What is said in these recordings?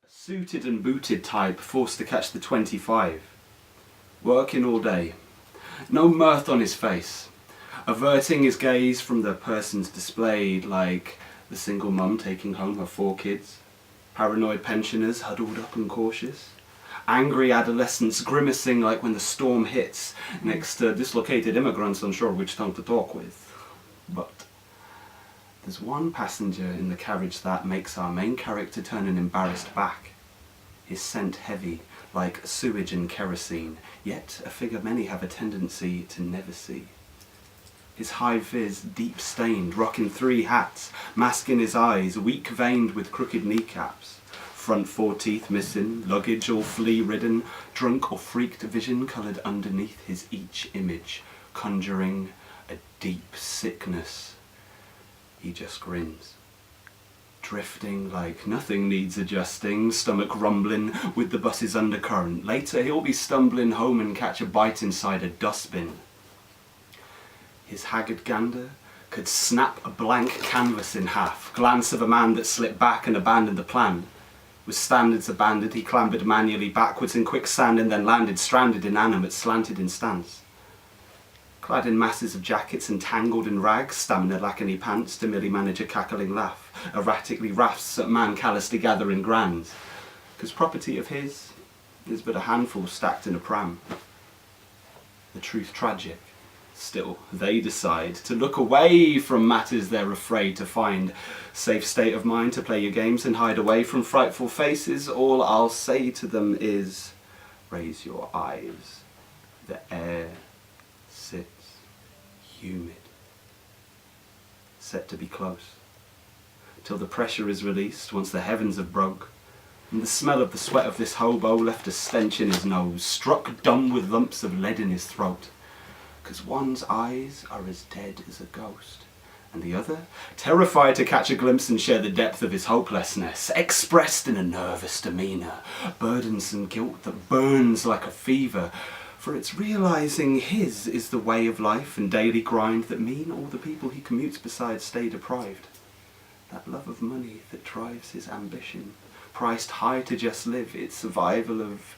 Suited and booted type forced to catch the 25. Working all day. No mirth on his face. Averting his gaze from the persons displayed, like the single mum taking home her 4 kids. Paranoid pensioners huddled up and cautious. Angry adolescents grimacing like when the storm hits next to dislocated immigrants unsure which tongue to talk with. But there's one passenger in the carriage that makes our main character turn an embarrassed back. His scent heavy, like sewage and kerosene, yet a figure many have a tendency to never see. His high vis deep stained, rocking 3 hats, masking his eyes, weak veined with crooked kneecaps. Front 4 teeth missing, luggage all flea-ridden, drunk or freaked vision coloured underneath his each image, conjuring a deep sickness. He just grins. Drifting like nothing needs adjusting, stomach rumbling with the bus's undercurrent. Later he'll be stumbling home and catch a bite inside a dustbin. His haggard gander could snap a blank canvas in half, glance of a man that slipped back and abandoned the plan. With standards abandoned, he clambered manually backwards in quicksand and then landed stranded, inanimate, slanted in stance. Clad in masses of jackets and tangled in rags, stamina lacking he pants to merely manage a cackling laugh, erratically rafts at man callously gathering grands. 'Cause property of his is but a handful stacked in a pram. The truth tragic, still they decide to look away from matters they're afraid to find. Safe state of mind to play your games and hide away from frightful faces. All I'll say to them is, raise your eyes. The air sits humid, set to be close, till the pressure is released once the heavens have broke, and the smell of the sweat of this hobo left a stench in his nose, struck dumb with lumps of lead in his throat. 'Cause one's eyes are as dead as a ghost, and the other, terrified to catch a glimpse and share the depth of his hopelessness, expressed in a nervous demeanour, burdensome guilt that burns like a fever, for it's realising his is the way of life and daily grind that mean all the people he commutes beside stay deprived. That love of money that drives his ambition, priced high to just live, its survival of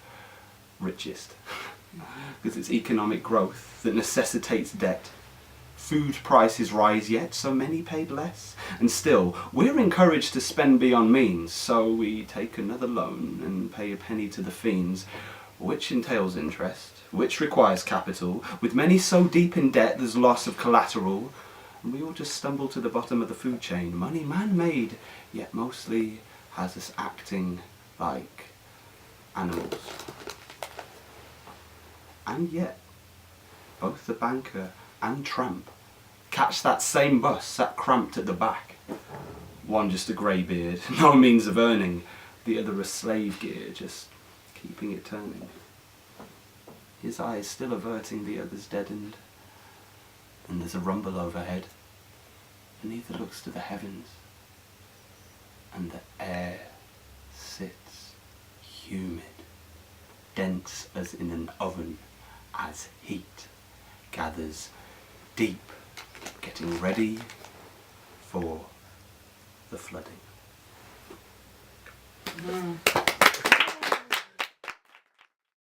richest. Because it's economic growth that necessitates debt. Food prices rise yet, so many paid less. And still, we're encouraged to spend beyond means, so we take another loan and pay a penny to the fiends, which entails interest, which requires capital, with many so deep in debt there's loss of collateral, and we all just stumble to the bottom of the food chain. Money man-made, yet mostly has us acting like animals. And yet, both the banker and tramp catch that same bus sat cramped at the back. One just a greybeard, no means of earning, the other a slave gear, just keeping it turning. His eyes still averting, the other's deadened, and there's a rumble overhead, and neither looks to the heavens, and the air sits humid, dense as in an oven, as heat gathers deep, getting ready for the flooding.